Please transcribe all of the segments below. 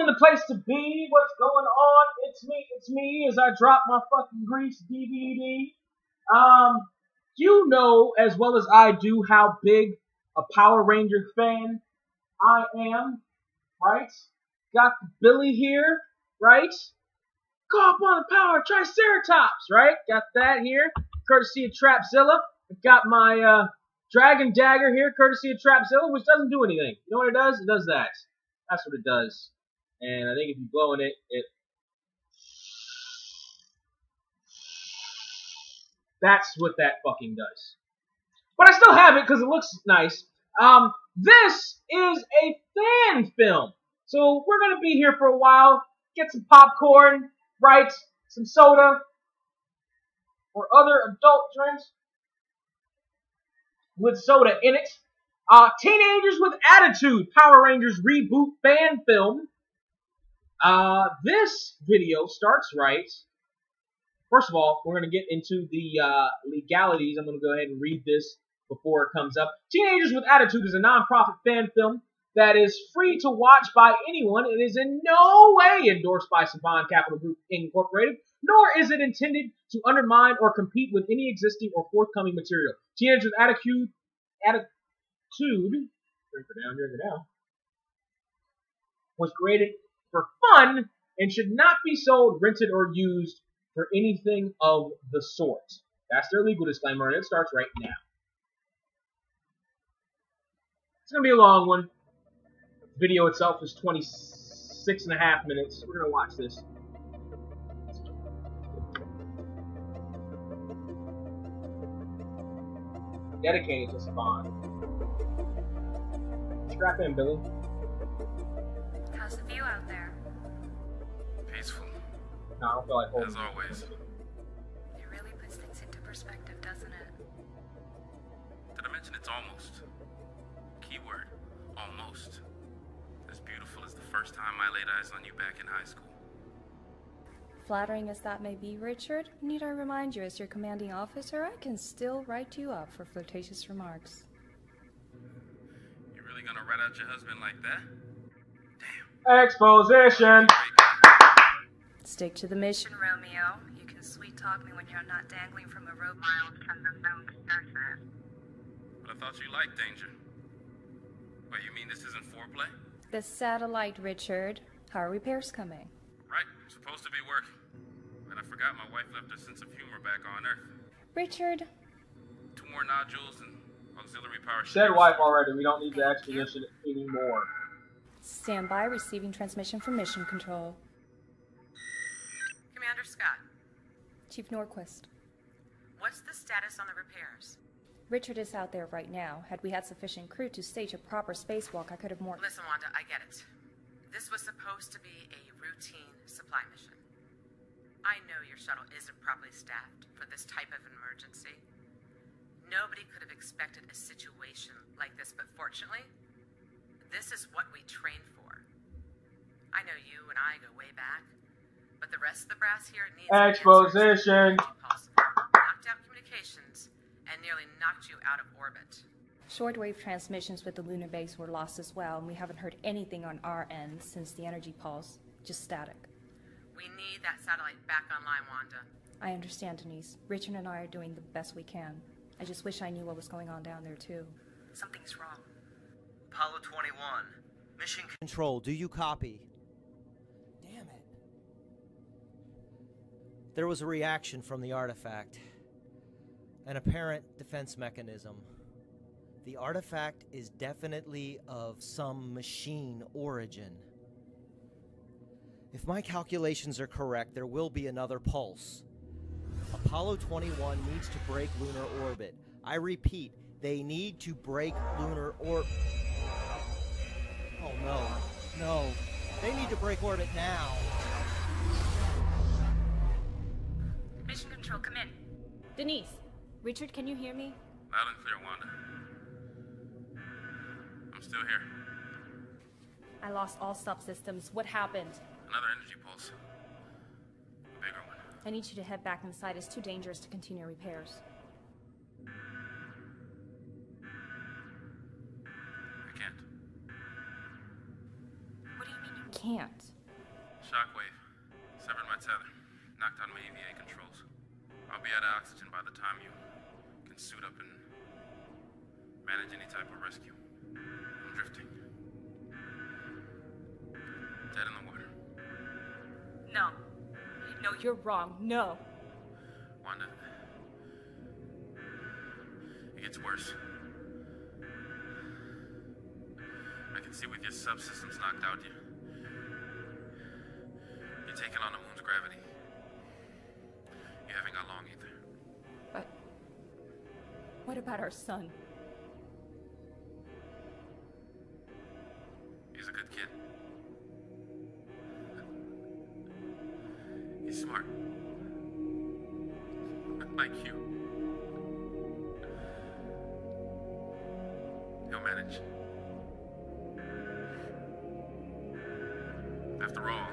the place to be. What's going on? It's me as I drop my fucking Grease DVD. You know as well as I do how big a Power Ranger fan I am, right? Got Billy here, right? Call upon the power Triceratops, right? Got that here, courtesy of Trapzilla. I've got my Dragon Dagger here, courtesy of Trapzilla, which doesn't do anything. You know what it does? It does that. That's what it does. And I think if you blow in it, that's what that fucking does. But I still have it because it looks nice. This is a fan film. So we're going to be here for a while. Get some popcorn, right? Some soda. Or other adult drinks. With soda in it. Teenagers with Attitude. Power Rangers Reboot fan film. This video starts right. First of all, we're going to get into the legalities. I'm going to go ahead and read this before it comes up. Teenagers with Attitude is a non-profit fan film that is free to watch by anyone. It is in no way endorsed by Saban Capital Group Incorporated, nor is it intended to undermine or compete with any existing or forthcoming material. Teenagers with Attitude, drink her down, was created for fun and should not be sold, rented, or used for anything of the sort. That's their legal disclaimer, and it starts right now. It's going to be a long one. The video itself is 26.5 minutes. We're going to watch this. Dedicated to Spawn. Strap in, Billy. How's the view out there? Peaceful. No, I don't feel like holding as always. It really puts things into perspective, doesn't it? Did I mention it's almost? Keyword, almost. As beautiful as the first time I laid eyes on you back in high school. Flattering as that may be, Richard, need I remind you, as your commanding officer, I can still write you up for flirtatious remarks. You really gonna rat out your husband like that? Damn. Exposition! Stick to the mission, Romeo. You can sweet-talk me when you're not dangling from a rope miles from the moon's surface. But I thought you liked danger. Wait, you mean this isn't foreplay? The satellite, Richard. How are repairs coming? Right, supposed to be working. But I forgot my wife left her sense of humor back on Earth. Richard. 2 more nodules and auxiliary power. Said wife already. We don't need the exposition anymore. Stand by, receiving transmission from Mission Control. Commander Scott. Chief Norquist. What's the status on the repairs? Richard is out there right now. Had we had sufficient crew to stage a proper spacewalk, I could have more— Listen, Wanda, I get it. This was supposed to be a routine supply mission. I know your shuttle isn't properly staffed for this type of emergency. Nobody could have expected a situation like this, but fortunately, this is what we train for. I know you and I go way back, but the rest of the brass here needs exposition. Knocked out communications and nearly knocked you out of orbit. Shortwave transmissions with the lunar base were lost as well, and we haven't heard anything on our end since the energy pulse. Just static. We need that satellite back online, Wanda. I understand, Denise. Richard and I are doing the best we can. I just wish I knew what was going on down there, too. Something's wrong. Apollo 21. Mission Control, do you copy? Damn it. There was a reaction from the artifact. An apparent defense mechanism. The artifact is definitely of some machine origin. If my calculations are correct, there will be another pulse. Apollo 21 needs to break lunar orbit. I repeat, they need to break lunar orbit. Oh no, no. They need to break orbit now. Mission Control, come in. Denise! Richard, can you hear me? Loud and clear, Wanda. I'm still here. I lost all subsystems. What happened? Another energy pulse. A bigger one. I need you to head back inside. It's too dangerous to continue repairs. I can't. What do you mean you Can't. Shockwave. Severed my tether. Knocked out my EVA controls. I'll be out of oxygen by the time you can suit up and manage any type of rescue. I'm drifting. Dead in the water. No. No, you're wrong. No. Wanda. It gets worse. I can see with your subsystems knocked out, you're taking on the moon's gravity. You haven't got long either. But what about our son? He's a good kid. He's smart. Like you. He'll manage. After all,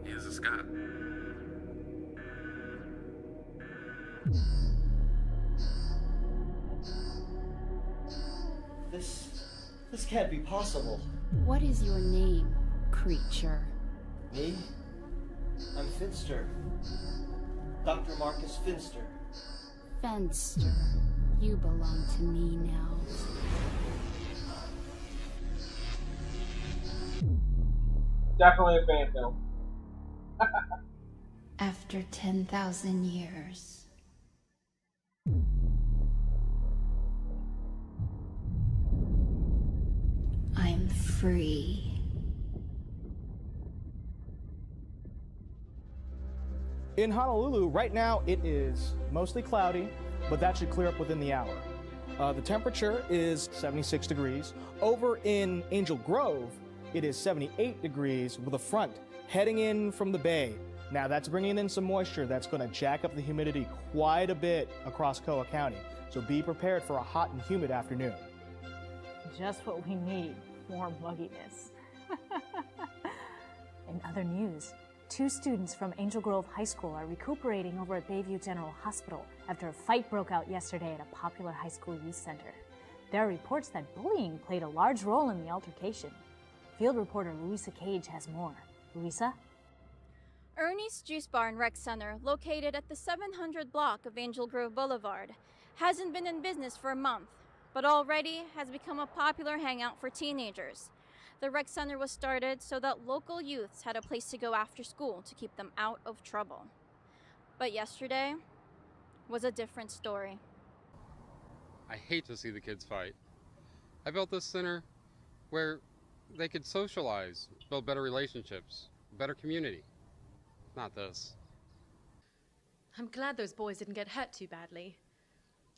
he is a Scot. This can't be possible. What is your name, creature? Me? I'm Finster. Dr. Marcus Finster. Fenster. You belong to me now. Definitely a fan film. After 10,000 years. I'm free. In Honolulu, right now it is mostly cloudy, but that should clear up within the hour. The temperature is 76 degrees. Over in Angel Grove, it is 78 degrees with a front heading in from the bay. Now that's bringing in some moisture that's going to jack up the humidity quite a bit across Koa County. So be prepared for a hot and humid afternoon. Just what we need, more mugginess. In other news, 2 students from Angel Grove High School are recuperating over at Bayview General Hospital after a fight broke out yesterday at a popular high school youth center. There are reports that bullying played a large role in the altercation. Field reporter Louisa Cage has more. Louisa? Ernie's Juice Bar and Rec Center, located at the 700 block of Angel Grove Boulevard, hasn't been in business for a month, but already has become a popular hangout for teenagers. The rec center was started so that local youths had a place to go after school to keep them out of trouble. But yesterday was a different story. I hate to see the kids fight. I built this center where they could socialize, build better relationships, better community. Not this. I'm glad those boys didn't get hurt too badly.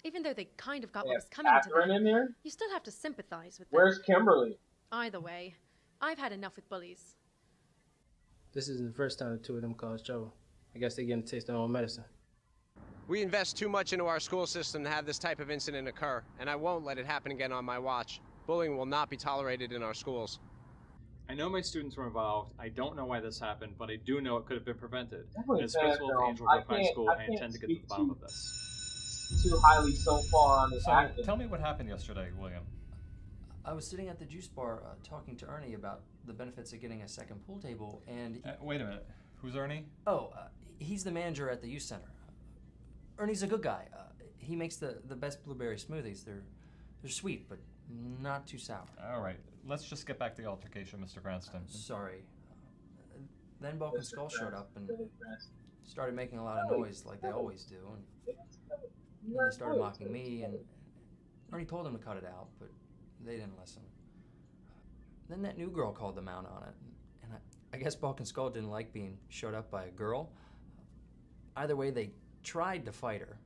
Even though they kind of got what was coming to Catherine them, in there? you still have to sympathize with them. Where's Kimberly? Either way, I've had enough with bullies. This isn't the first time the 2 of them caused trouble. I guess they're getting to taste their own medicine. We invest too much into our school system to have this type of incident occur, and I won't let it happen again on my watch. Bullying will not be tolerated in our schools. I know my students were involved. I don't know why this happened, but I do know it could have been prevented. As principal of Angel Grove High School, I intend to get to the bottom of this. Too highly so far on this So, acting. tell me what happened yesterday, William. I was sitting at the juice bar talking to Ernie about the benefits of getting a second pool table, and... Wait a minute. Who's Ernie? Oh, he's the manager at the youth center. Ernie's a good guy. He makes the best blueberry smoothies. They're sweet, but not too sour. All right. Let's just get back to the altercation, Mr. Cranston. Sorry. Then Bulk and Skull showed up and started making a lot of noise like they always do. And then they started mocking me, and Ernie told them to cut it out, but they didn't listen. Then that new girl called them out on it, and I guess Bulk and Skull didn't like being showed up by a girl. Either way, they tried to fight her,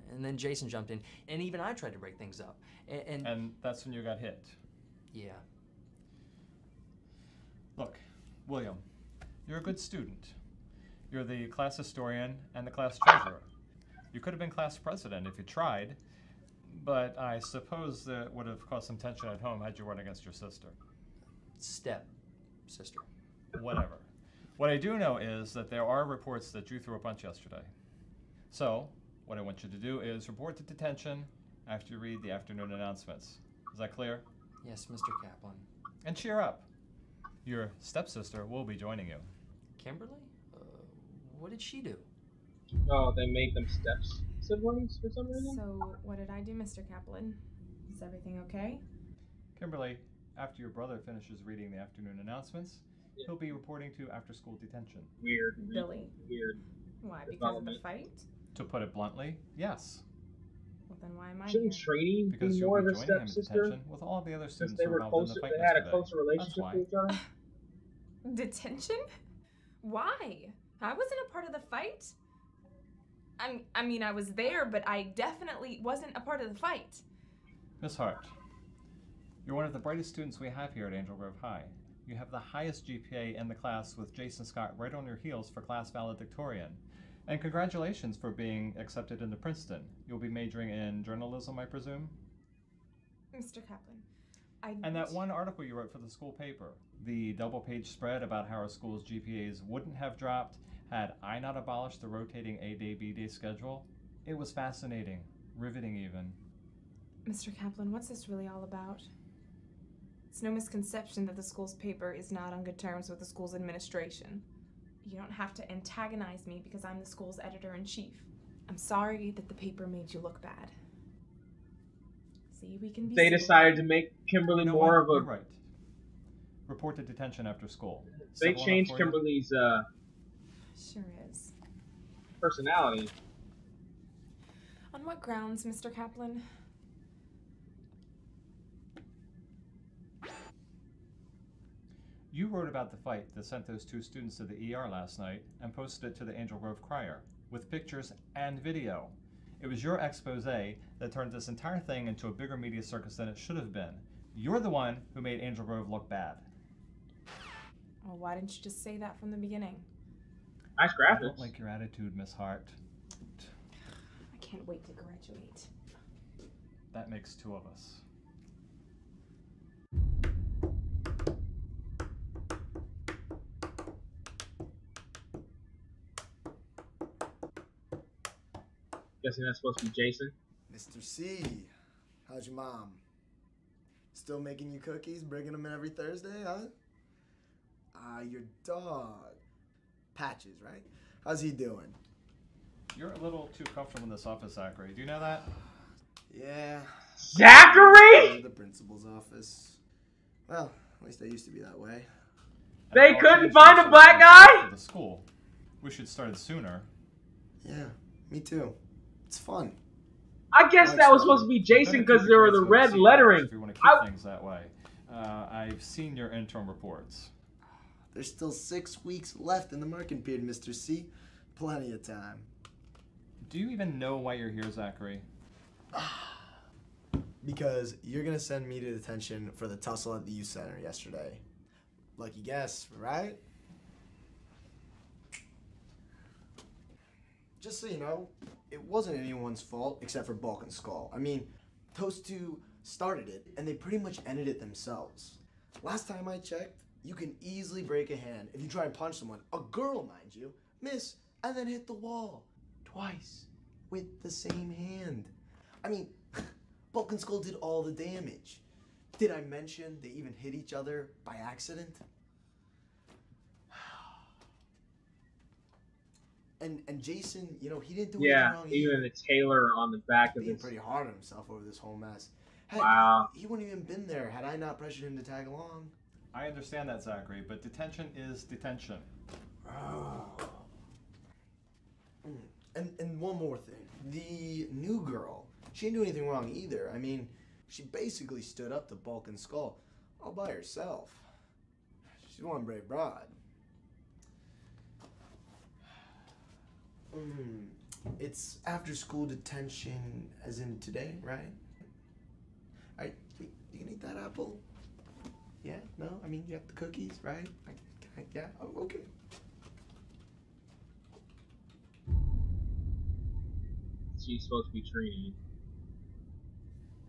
and then Jason jumped in, and even I tried to break things up. And that's when you got hit? Yeah. Look, William, you're a good student. You're the class historian and the class treasurer. You could have been class president if you tried, but I suppose that would have caused some tension at home had you run against your sister. Step sister. Whatever. What I do know is that there are reports that you threw a punch yesterday. So, what I want you to do is report to detention after you read the afternoon announcements. Is that clear? Yes, Mr. Kaplan. And cheer up. Your stepsister will be joining you. Kimberly? What did she do? Oh, they made them siblings for some reason? So, what did I do, Mr. Kaplan? Is everything okay? Kimberly, after your brother finishes reading the afternoon announcements, he'll be reporting to after-school detention. Weird. Billy? Weird. Why, because of the fight? To put it bluntly, yes. Well, then why am I Shouldn't here? Trini Because be you'll more be of a joining him in stepsister? detention with all the other Since students they who were were involved in closer, the fight they had a yesterday. closer relationship That's with each other? Detention? Why? I wasn't a part of the fight. I mean, I was there, but I definitely wasn't a part of the fight. Miss Hart, you're one of the brightest students we have here at Angel Grove High. You have the highest GPA in the class with Jason Scott right on your heels for class valedictorian. And congratulations for being accepted into Princeton. You'll be majoring in journalism, I presume? Mr. Kaplan, And that one article you wrote for the school paper, the double-page spread about how our school's GPAs wouldn't have dropped had I not abolished the rotating A-Day, B-Day schedule, it was fascinating, riveting even. Mr. Kaplan, what's this really all about? It's no misconception that the school's paper is not on good terms with the school's administration. You don't have to antagonize me because I'm the school's editor-in-chief. I'm sorry that the paper made you look bad. See, we can be They civil. decided to make Kimberly more of a... You're right. Report to detention after school. They Civil changed enough for you? Kimberly's Sure is. personality. On what grounds, Mr. Kaplan? You wrote about the fight that sent those two students to the ER last night and posted it to the Angel Grove Crier, with pictures and video. It was your expose that turned this entire thing into a bigger media circus than it should have been. You're the one who made Angel Grove look bad. Well, why didn't you just say that from the beginning? Nice I graphics. don't like your attitude, Miss Hart. I can't wait to graduate. That makes two of us. Guessing that's supposed to be Jason. Mr. C, how's your mom? Still making you cookies, bringing them in every Thursday, huh? Your dog. Patches, right? How's he doing? You're a little too comfortable in this office, Zachary. Do you know that? Yeah. Zachary? The principal's office. Well, at least I used to be that way. They couldn't find a black guy? For the school. Wish you'd started sooner. Yeah, me too. It's fun. I guess that was supposed to be Jason because there were the red lettering. If you want to keep things that way. I've seen your interim reports. There's still 6 weeks left in the marking period, Mr. C. Plenty of time. Do you even know why you're here, Zachary? Because you're gonna send me to detention for the tussle at the youth center yesterday. Lucky guess, right? Just so you know, it wasn't anyone's fault except for Bulk and Skull. I mean, those two started it, and they pretty much ended it themselves. Last time I checked, you can easily break a hand if you try and punch someone, a girl mind you, miss, and then hit the wall. Twice. With the same hand. I mean, Bulk and Skull did all the damage. Did I mention they even hit each other by accident? And Jason, you know, he didn't do anything wrong either. Even the tailor on the back of Being his... pretty hard on himself over this whole mess. Heck, Wow. He wouldn't even been there had I not pressured him to tag along. I understand that, Zachary, but detention is detention. And one more thing. The new girl, she didn't do anything wrong either. I mean, she basically stood up to Bulk and Skull all by herself. She's one brave broad. It's after school detention as in today, right? Alright, you can eat that apple? Yeah? No? I mean, you have the cookies, right? Yeah? Oh, okay. She's supposed to be Trini.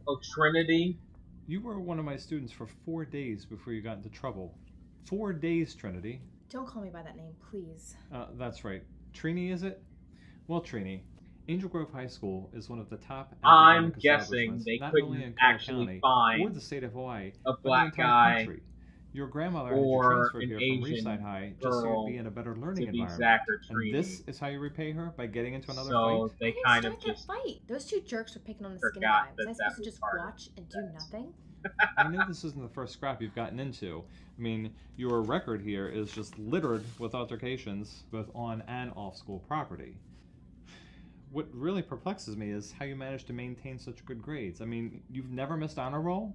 Oh, Trinity? You were one of my students for 4 days before you got into trouble. 4 days, Trinity. Don't call me by that name, please. That's right. Trini, is it? Well, Trini, Angel Grove High School is one of the top I'm academic guessing establishments, they not couldn't only in Clark actually County find or the state of Hawaii, a but black the entire guy country. Your grandmother had you or transferred an here from Asian Reefside High just so girl you'd be in a better learning to be environment. Zachary And this is how you repay her? By getting into another So fight? they I kind didn't of start just that fight. Those two jerks were picking on the skinny forgot guy. Was that I that supposed to was just part of watch and do nothing? I know this isn't the first scrap you've gotten into. I mean, your record here is just littered with altercations, both on and off school property. What really perplexes me is how you manage to maintain such good grades. I mean, you've never missed honor roll?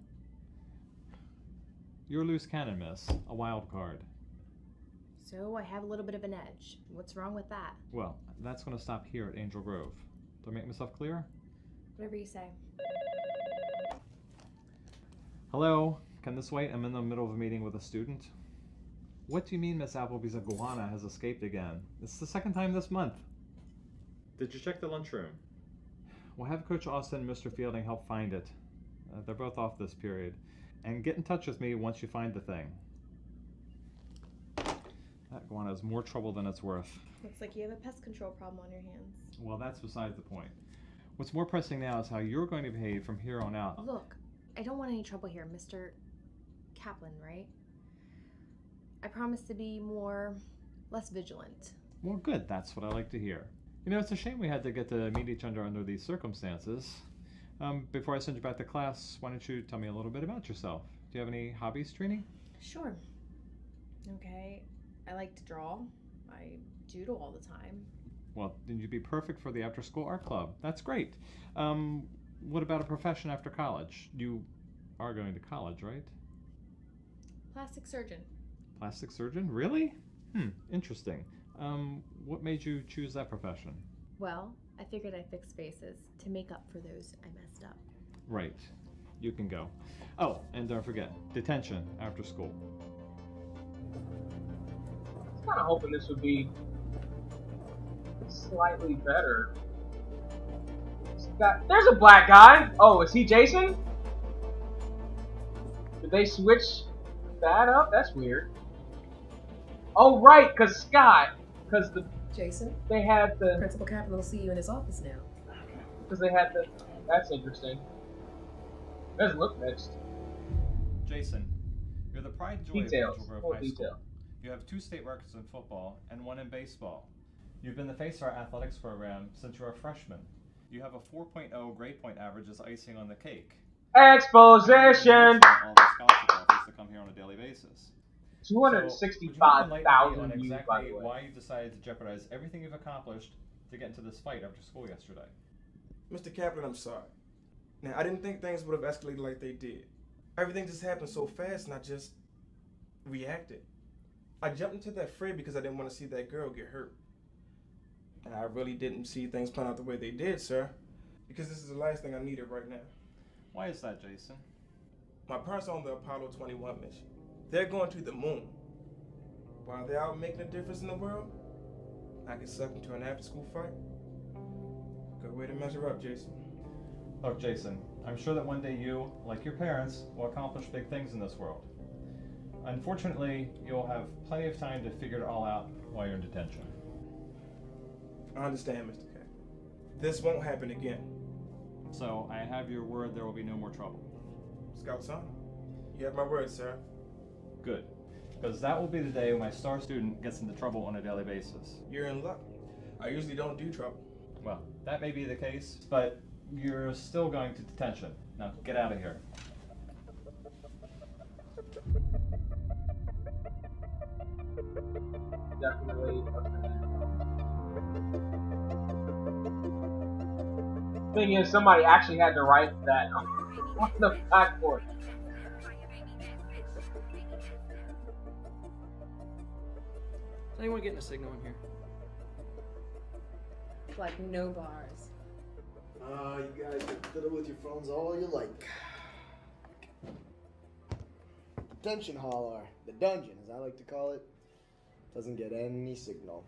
You're a loose cannon, miss. A wild card. So I have a little bit of an edge. What's wrong with that? Well, that's going to stop here at Angel Grove. Do I make myself clear? Whatever you say. Hello? Can this wait? I'm in the middle of a meeting with a student. What do you mean Miss Appleby's iguana has escaped again? It's the second time this month. Did you check the lunchroom? We'll have Coach Austin and Mr. Fielding help find it. They're both off this period. And get in touch with me once you find the thing. That iguana is more trouble than it's worth. Looks like you have a pest control problem on your hands. Well, that's besides the point. What's more pressing now is how you're going to behave from here on out. Look, I don't want any trouble here, Mr. Kaplan, right? I promise to be less vigilant. Well, good. That's what I like to hear. You know, it's a shame we had to get to meet each other under these circumstances. Before I send you back to class, why don't you tell me a little bit about yourself? Do you have any hobbies, Trini? Sure. Okay, I like to draw. I doodle all the time. Well, then you'd be perfect for the after-school art club. That's great. What about a profession after college? You are going to college, right? Plastic surgeon. Plastic surgeon? Really? Interesting. What made you choose that profession? Well, I figured I'd fix faces to make up for those I messed up. Right. You can go. Oh, and don't forget, detention after school. I was kind of hoping this would be slightly better. There's a black guy. Oh, is he Jason? Did they switch that up? That's weird. Oh, right, because Jason? They had the... Principal Kaplan will see you in his office now. Because they had the... That's interesting. Doesn't look mixed. Jason, you're the pride and joy Details. of Angel Grove Full High detail. School. You have 2 state records in football and 1 in baseball. You've been the face of our athletics program since you were a freshman. You have a 4.0 grade point average as icing on the cake. Exposition! All the scholarship offers to come here on a daily basis. 265,000 views, exactly by the way. Why you decided to jeopardize everything you've accomplished to get into this fight after school yesterday? Mr. Kaplan, I'm sorry. Now, I didn't think things would have escalated like they did. Everything just happened so fast and I just reacted. I jumped into that fray because I didn't want to see that girl get hurt. And I really didn't see things plan out the way they did, sir. Because this is the last thing I needed right now. Why is that, Jason? My parents are on the Apollo 21 mission. They're going to the moon. While they're out making a difference in the world, I get sucked into an after-school fight. Good way to measure up, Jason. Look, Jason, I'm sure that one day you, like your parents, will accomplish big things in this world. Unfortunately, you'll have plenty of time to figure it all out while you're in detention. I understand, Mr. Kaplan. This won't happen again. So, I have your word there will be no more trouble. Scout's honor. You have my word, sir. Good. Because that will be the day when my star student gets into trouble on a daily basis. You're in luck. I usually don't do trouble. Well, that may be the case, but you're still going to detention. Now, get out of here. Definitely. Thing is, somebody actually had to write that on the backboard. Is anyone getting a signal in here? Like no bars. You guys can fiddle with your phones all you like. Detention hall, or the dungeon, as I like to call it, doesn't get any signal.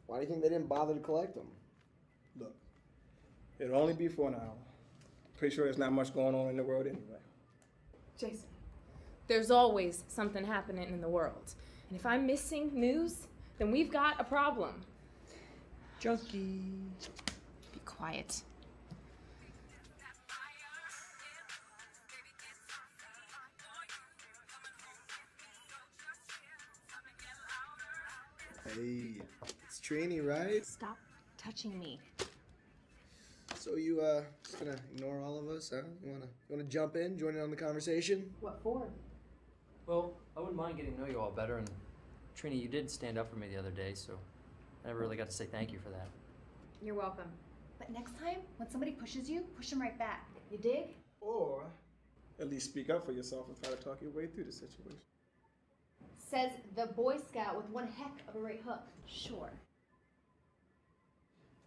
Why do you think they didn't bother to collect them? Look, it'll only be for an hour. Pretty sure there's not much going on in the world anyway. Jason, there's always something happening in the world. And if I'm missing news, then we've got a problem. Junkie. Be quiet. Hey, it's Trini, right? Stop touching me. So you just gonna ignore all of us, huh? You wanna jump in, join in on the conversation? What for? Well, I wouldn't mind getting to know you all better, and Trini, you did stand up for me the other day, so I never really got to say thank you for that. You're welcome. But next time, when somebody pushes you, push them right back. You dig? Or at least speak up for yourself and try to talk your way through the situation. Says the Boy Scout with one heck of a right hook. Sure.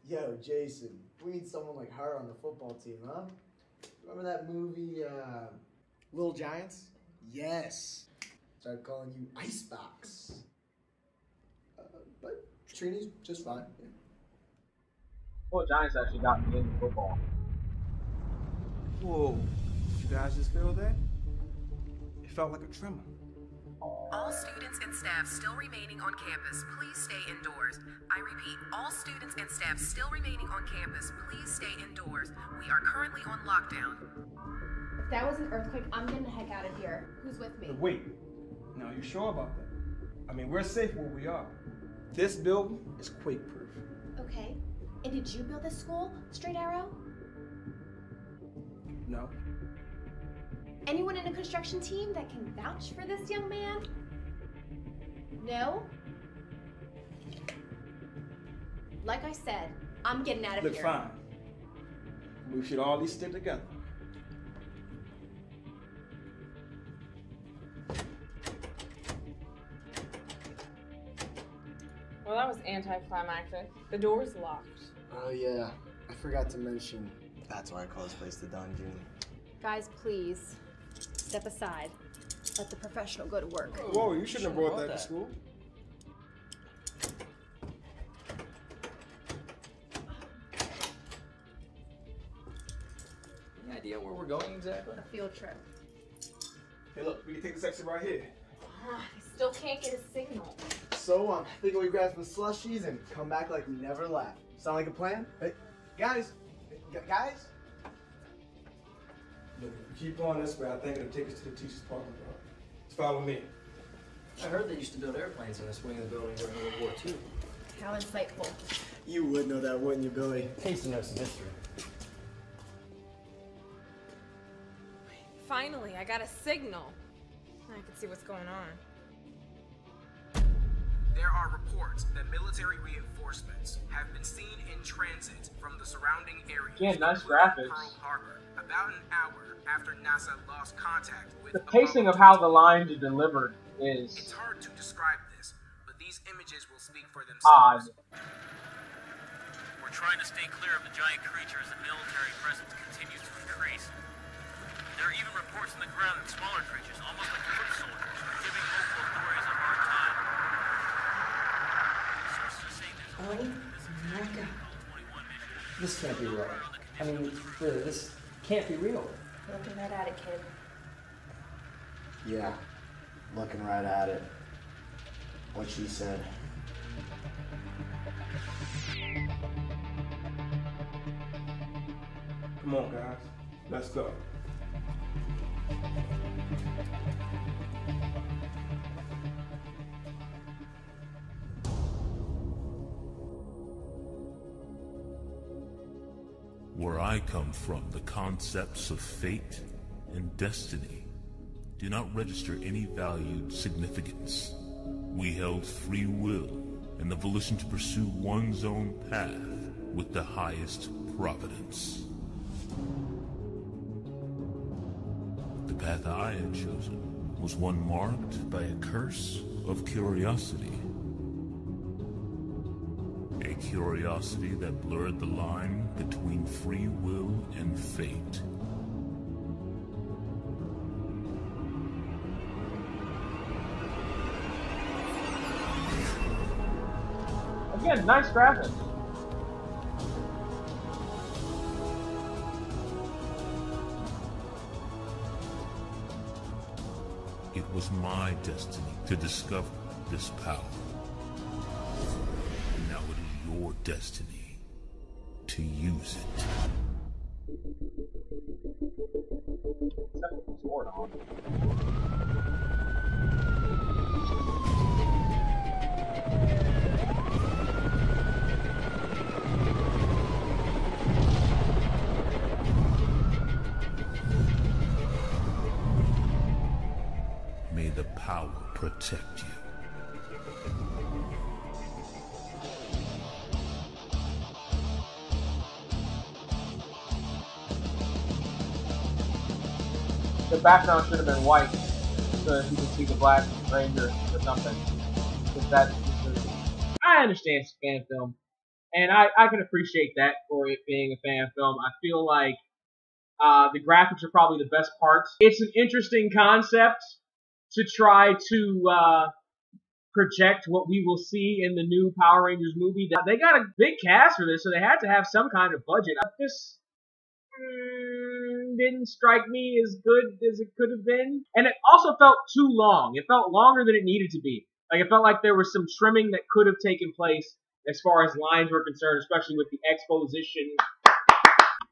Yo, Jason, we need someone like her on the football team, huh? Remember that movie, Little Giants? Yes. Started calling you Icebox. But Trini's just fine. Yeah. Well, Giants actually got me into football. Whoa, you guys just feel that? It felt like a tremor. All students and staff still remaining on campus, please stay indoors. I repeat, all students and staff still remaining on campus, please stay indoors. We are currently on lockdown. If that was an earthquake, I'm getting the heck out of here. Who's with me? Wait, now you sure about that? I mean, we're safe where we are. This building is quake-proof. Okay. And did you build this school, Straight Arrow? No. Anyone in a construction team that can vouch for this young man? No? Like I said, I'm getting out of Look, here. fine. We should all at least stick together. Well, that was anticlimactic. The door's locked. Oh yeah, I forgot to mention, that's why I call this place the dungeon. Guys, please, step aside. Let the professional go to work. Whoa, you shouldn't have brought that to school. Any idea where we're going exactly? A field trip. Hey, look, we can take this exit right here. I still can't get a signal. So I'm thinking we grab some slushies and come back like we never left. Sound like a plan? Hey, guys, guys. Look, if we keep going this way, I think it'll take us to the teacher's parking lot. Just follow me. I heard they used to build airplanes in this wing of the building during World War II. How insightful. You would know that, wouldn't you, Billy? Case to know some history. Finally, I got a signal. I can see what's going on. There are reports that military reinforcements have been seen in transit from the surrounding areas. Yeah, nice graphics. Pearl Harbor, about an hour after NASA lost contact with The pacing of how the lines are delivered is It's hard to describe this, but these images will speak for odd. themselves. We're trying to stay clear of the giant creatures and military presence continues to increase. There are even reports on the ground that smaller creatures, almost like foot soldiers, are giving local authorities a hard time. Sources are saying there's America. This can't be real. I mean, really, this can't be real. Looking right at it, kid. Yeah, looking right at it. What she said. Come on, guys. Let's go. Where I come from, the concepts of fate and destiny do not register any valued significance. We held free will and the volition to pursue one's own path with the highest providence. The path I had chosen was one marked by a curse of curiosity. A curiosity that blurred the line between free will and fate. Again, nice graphics. It was my destiny to discover this power. And now it is your destiny to use it. the power protect you. The background should have been white so that you can see the Black Ranger or something. I understand it's a fan film, and I can appreciate that for it being a fan film. I feel like the graphics are probably the best parts. It's an interesting concept to try to project what we will see in the new Power Rangers movie. They got a big cast for this, so they had to have some kind of budget. This didn't strike me as good as it could have been. And it also felt too long. It felt longer than it needed to be. Like, it felt like there was some trimming that could have taken place as far as lines were concerned, especially with the exposition.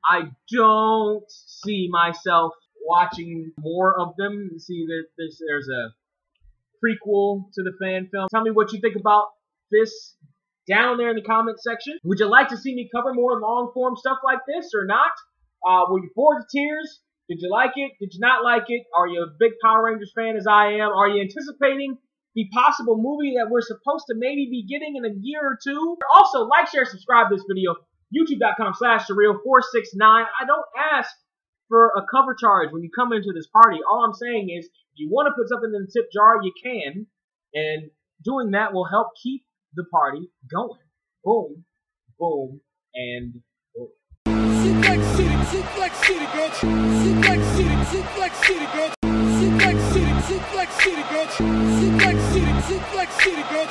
I don't see myself watching more of them. See that there's a prequel to the fan film. Tell me what you think about this down there in the comment section. Would you like to see me cover more long-form stuff like this or not? Were you bored to tears? Did you like it? Did you not like it? Are you a big Power Rangers fan as I am? Are you anticipating the possible movie that we're supposed to maybe be getting in a year or two? Also, like, share, subscribe to this video. YouTube.com/surreal469. I don't ask for a cover charge when you come into this party. All I'm saying is, if you want to put something in the tip jar, you can. And doing that will help keep the party going. Boom, boom, and boom. Suplex City, Suplex City, bitch. Suplex City, Suplex City, bitch. Suplex City, Suplex City, bitch. Suplex City, Suplex City, bitch.